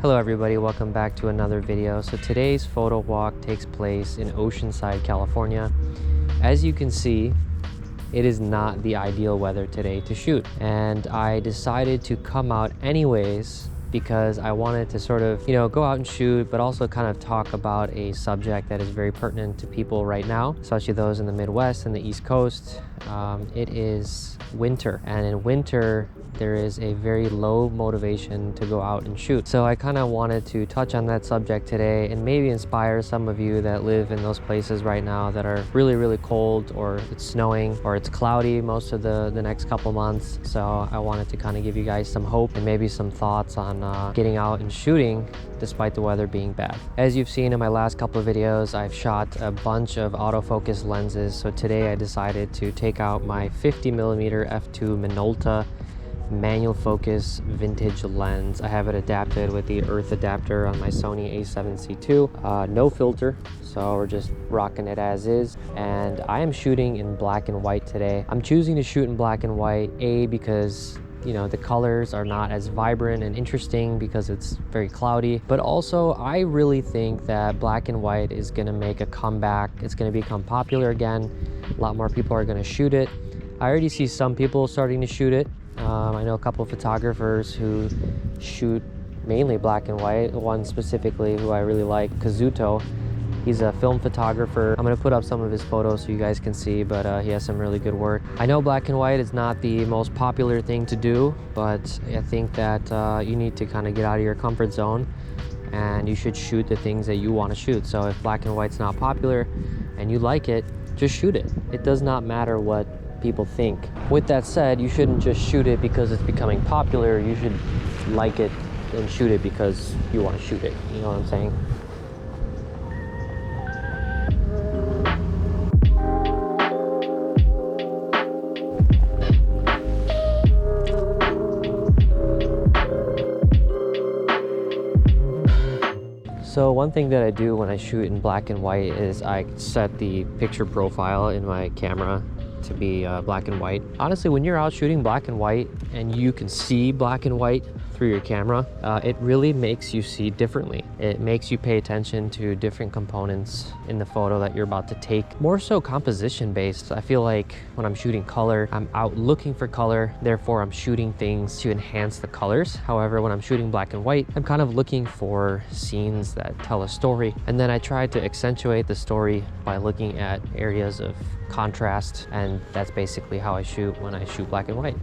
Hello everybody, welcome back to another video. So today's photo walk takes place in Oceanside, California. As you can see, it is not the ideal weather today to shoot, and I decided to come out anyways because I wanted to sort of, go out and shoot, but also kind of talk about a subject that is very pertinent to people right now, especially those in the Midwest and the East Coast. It is winter, and in winter, there is a very low motivation to go out and shoot. So I kind of wanted to touch on that subject today and maybe inspire some of you that live in those places right now that are really, really cold, or it's snowing, or it's cloudy most of the next couple months. So I wanted to kind of give you guys some hope and maybe some thoughts on getting out and shooting despite the weather being bad. As you've seen in my last couple of videos, I've shot a bunch of autofocus lenses. So today I decided to take out my 50mm f2 Minolta manual focus vintage lens. I have it adapted with the earth adapter on my Sony a7C II. No filter, so we're just rocking it as is. And I am shooting in black and white today. I'm choosing to shoot in black and white, because the colors are not as vibrant and interesting because it's very cloudy, but also I really think that black and white is going to make a comeback. It's going to become popular again. A lot more people are going to shoot it. I already see some people starting to shoot it. I know a couple of photographers who shoot mainly black and white. One specifically who I really like, Kazuto. He's a film photographer. I'm gonna put up some of his photos so you guys can see, but he has some really good work. I know black and white is not the most popular thing to do, but I think that you need to kind of get out of your comfort zone, and you should shoot the things that you want to shoot. So if black and white's not popular and you like it, just shoot it. It does not matter what people think. With that said, you shouldn't just shoot it because it's becoming popular. You should like it and shoot it because you want to shoot it. You know what I'm saying? So one thing that I do when I shoot in black and white is I set the picture profile in my camera to be black and white. Honestly, when you're out shooting black and white and you can see black and white through your camera, it really makes you see differently. It makes you pay attention to different components in the photo that you're about to take. More so composition based. I feel like when I'm shooting color, I'm out looking for color, therefore I'm shooting things to enhance the colors. However, when I'm shooting black and white, I'm kind of looking for scenes that tell a story, and then I try to accentuate the story by looking at areas of contrast, and that's basically how I shoot when I shoot black and white.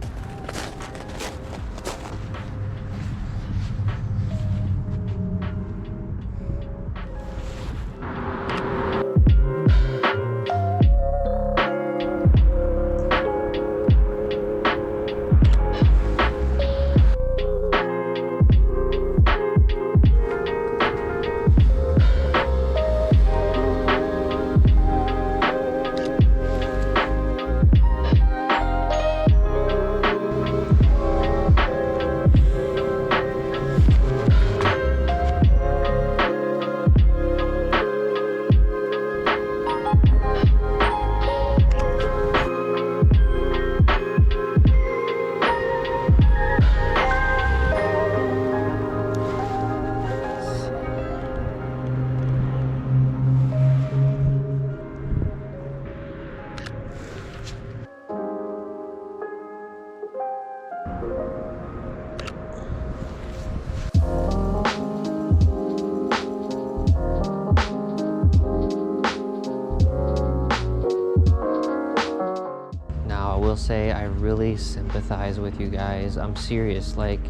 Say I really sympathize with you guys. I'm serious. Like,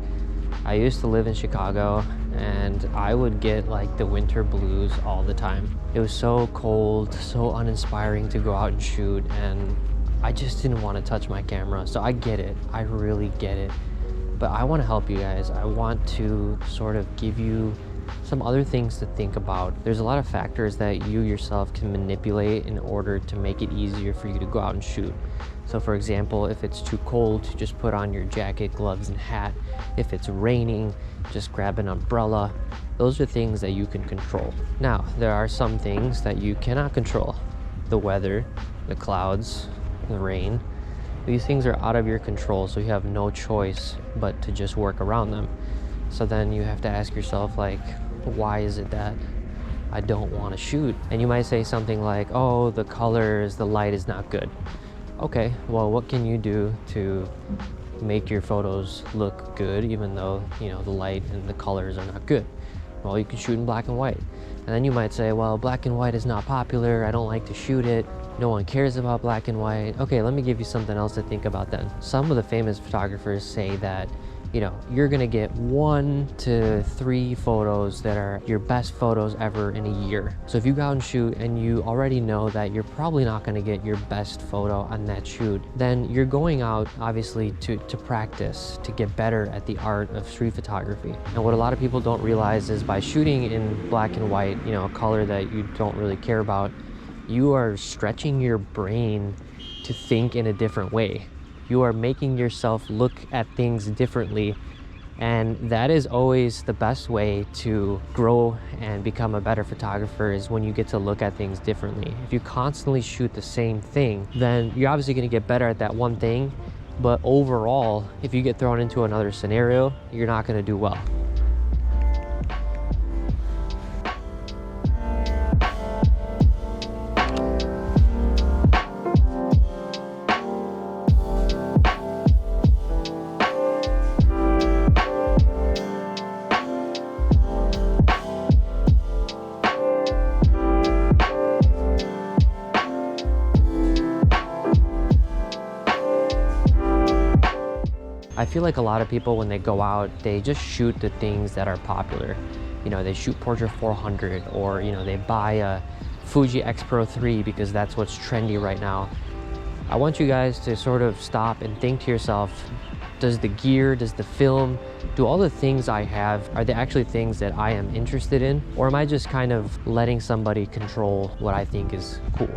I used to live in Chicago and I would get like the winter blues all the time. It was so cold, so uninspiring to go out and shoot, and I just didn't want to touch my camera. So I get it. I really get it. But I want to help you guys. I want to sort of give you some other things to think about. There's a lot of factors that you yourself can manipulate in order to make it easier for you to go out and shoot. So for example, if it's too cold, just put on your jacket, gloves, and hat. If it's raining, just grab an umbrella. Those are things that you can control. Now, there are some things that you cannot control. The weather, the clouds, the rain. These things are out of your control, so you have no choice but to just work around them. So then you have to ask yourself, like, why is it that I don't want to shoot? And you might say something like, oh, the colors, the light is not good. Okay, well, what can you do to make your photos look good even though, you know, the light and the colors are not good? Well, you can shoot in black and white. And then you might say, well, black and white is not popular, I don't like to shoot it, no one cares about black and white. Okay, let me give you something else to think about then. Some of the famous photographers say that, you know, you're gonna get 1 to 3 photos that are your best photos ever in a year. So if you go out and shoot and you already know that you're probably not gonna get your best photo on that shoot, then you're going out obviously to practice, to get better at the art of street photography. And what a lot of people don't realize is by shooting in black and white, you know, a color that you don't really care about, you are stretching your brain to think in a different way. You are making yourself look at things differently, and that is always the best way to grow and become a better photographer, is when you get to look at things differently. If you constantly shoot the same thing, then you're obviously going to get better at that one thing, but overall, if you get thrown into another scenario, you're not going to do well. I feel like a lot of people, when they go out, they just shoot the things that are popular. You know, they shoot Portra 400, or, you know, they buy a Fuji X Pro 3 because that's what's trendy right now. I want you guys to sort of stop and think to yourself, does the gear, does the film, do all the things I have, are they actually things that I am interested in? Or am I just kind of letting somebody control what I think is cool?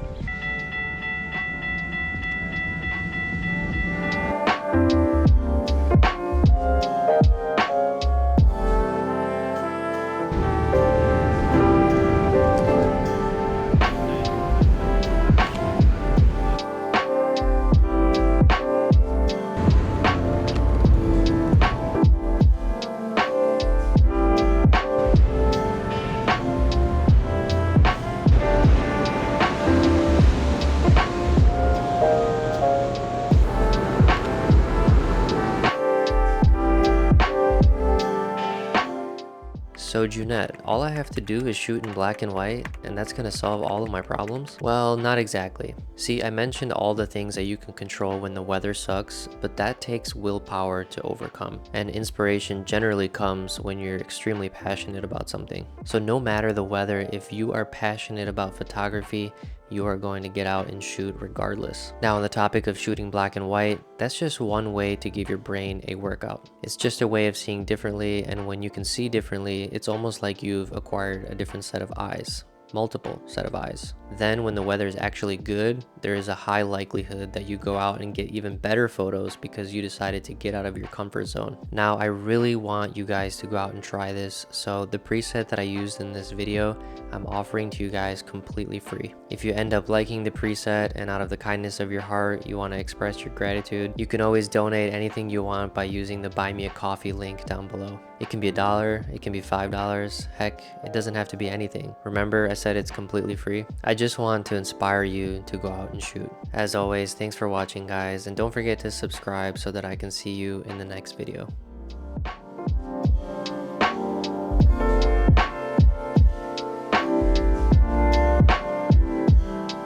So Junette, all I have to do is shoot in black and white, and that's gonna solve all of my problems? Well, not exactly. See, I mentioned all the things that you can control when the weather sucks, but that takes willpower to overcome. And inspiration generally comes when you're extremely passionate about something. So no matter the weather, if you are passionate about photography, you are going to get out and shoot regardless. Now, on the topic of shooting black and white, that's just one way to give your brain a workout. It's just a way of seeing differently, and when you can see differently, it's almost like you've acquired a different set of eyes. Multiple set of eyes. Then when the weather is actually good, there is a high likelihood that you go out and get even better photos because you decided to get out of your comfort zone. Now, I really want you guys to go out and try this, so the preset that I used in this video, I'm offering to you guys completely free. If you end up liking the preset and out of the kindness of your heart, you want to express your gratitude, you can always donate anything you want by using the Buy Me a Coffee link down below. It can be $1, it can be $5, heck, it doesn't have to be anything. Remember, I said it's completely free. I just want to inspire you to go out and shoot. As always, thanks for watching, guys, and don't forget to subscribe so that I can see you in the next video.